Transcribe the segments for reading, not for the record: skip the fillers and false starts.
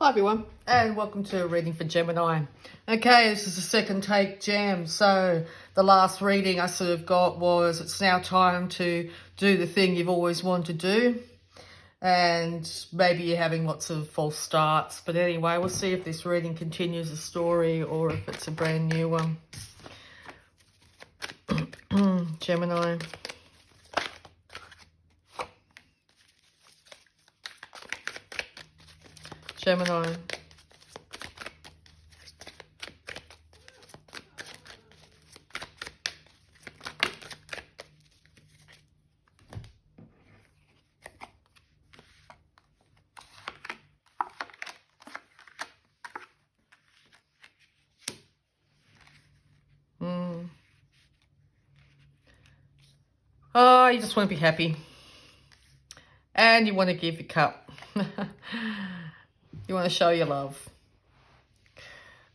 Hi everyone, and welcome to a reading for Gemini. Okay, this is the second take gem. So the last reading I sort of got was it's now time to do the thing you've always wanted to do. And maybe you're having lots of false starts. But anyway, we'll see if this reading continues the story or if it's a brand new one. Gemini. Gemini. Oh, you just want to be happy. And you want to give your cup. You want to show your love.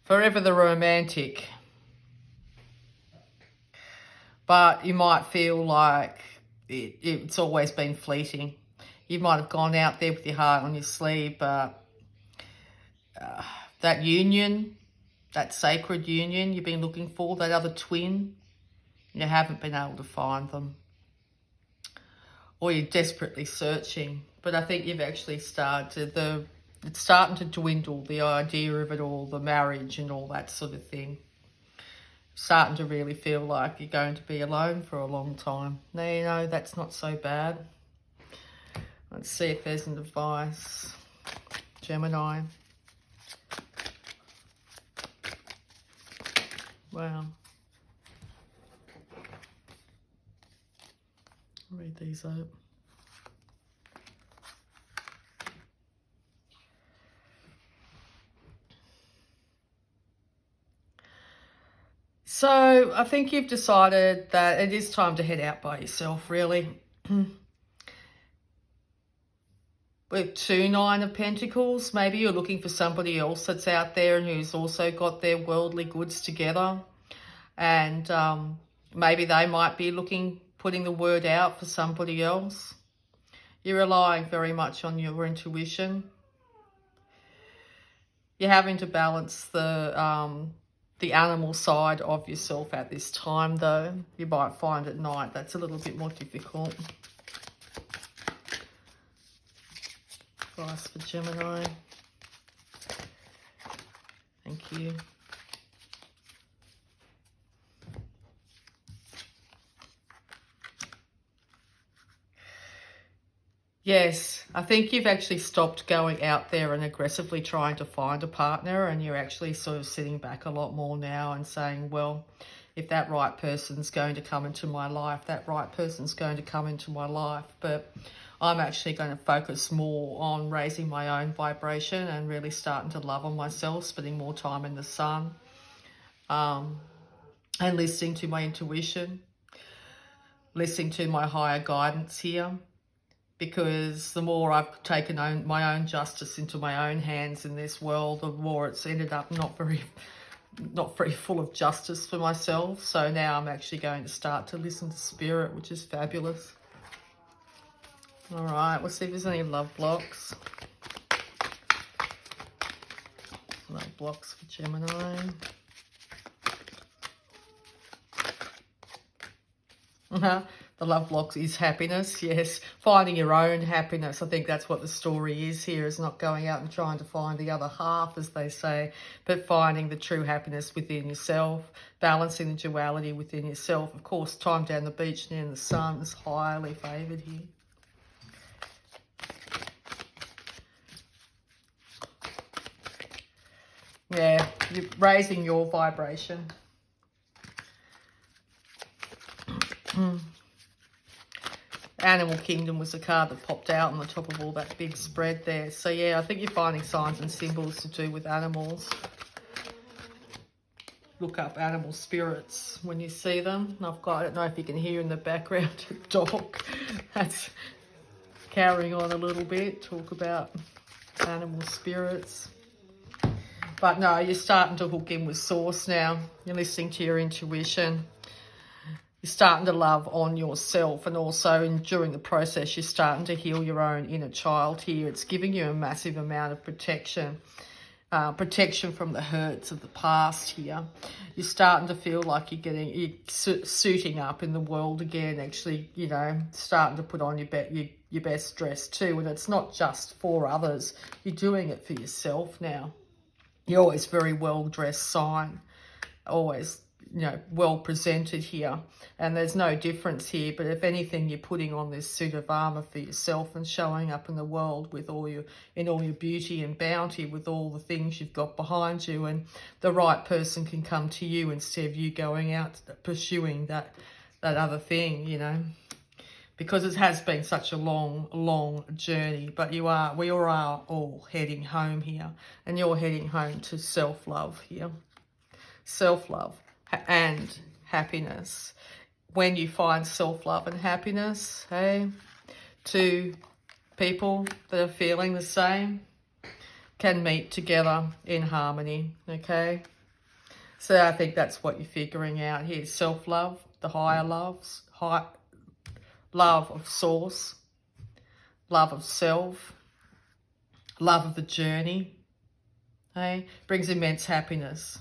Forever the romantic. But you might feel like it's always been fleeting. You might have gone out there with your heart on your sleeve, but that union, that sacred union you've been looking for, that other twin, you haven't been able to find them. Or you're desperately searching. But I think you've actually started it's starting to dwindle, the idea of it all, the marriage and all that sort of thing. Starting to really feel like you're going to be alone for a long time. Now, you know, that's not so bad. Let's see if there's an advice. Gemini. Wow. I'll read these out. So I think you've decided that it is time to head out by yourself, really. With 2 9 of Pentacles, maybe you're looking for somebody else that's out there and who's also got their worldly goods together. And maybe they might be putting the word out for somebody else. You're relying very much on your intuition. You're having to balance the animal side of yourself at this time, though. You might find at night that's a little bit more difficult. Advice for Gemini. Thank you. Yes, I think you've actually stopped going out there and aggressively trying to find a partner, and you're actually sort of sitting back a lot more now and saying, well, if that right person's going to come into my life, that right person's going to come into my life. But I'm actually going to focus more on raising my own vibration and really starting to love on myself, spending more time in the sun, and listening to my intuition, listening to my higher guidance here. Because the more I've taken my own justice into my own hands in this world, the more it's ended up not very full of justice for myself. So now I'm actually going to start to listen to spirit, which is fabulous. All right, we'll see if there's any love blocks. Love blocks for Gemini. The love blocks is happiness, yes. Finding your own happiness. I think that's what the story is here, is not going out and trying to find the other half, as they say, but finding the true happiness within yourself, balancing the duality within yourself. Of course, time down the beach and in the sun is highly favoured here. Yeah, you're raising your vibration. Animal Kingdom was the card that popped out on the top of all that big spread there. So yeah, I think you're finding signs and symbols to do with animals. Look up animal spirits when you see them. I don't know if you can hear in the background a dog that's carrying on a little bit. Talk about animal spirits. But no, you're starting to hook in with source now. You're listening to your intuition. You're starting to love on yourself, and also during the process, you're starting to heal your own inner child here. It's giving you a massive amount of protection. Protection from the hurts of the past here. You're starting to feel like you're suiting up in the world again, actually, you know, starting to put on your best dress too. And it's not just for others. You're doing it for yourself now. You're always very well-dressed sign. Always, you know, well presented here, and there's no difference here, but if anything, you're putting on this suit of armor for yourself and showing up in the world with all your beauty and bounty, with all the things you've got behind you, and the right person can come to you instead of you going out pursuing that other thing, you know, because it has been such a long journey. But we are all heading home here, and you're heading home to self-love here. Self-love and happiness. When you find self-love and happiness, hey, two people that are feeling the same can meet together in harmony, okay? So I think that's what you're figuring out here. Self-love, the higher loves, love of source, love of self, love of the journey, hey, brings immense happiness.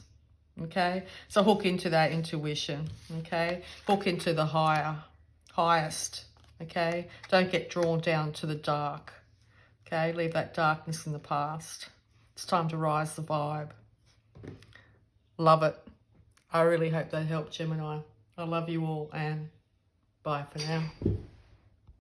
Okay, so hook into that intuition, okay? Hook into the highest, okay? Don't get drawn down to the dark, okay? Leave that darkness in the past. It's time to rise the vibe. Love it. I really hope that helped, Gemini. I love you all, and bye for now.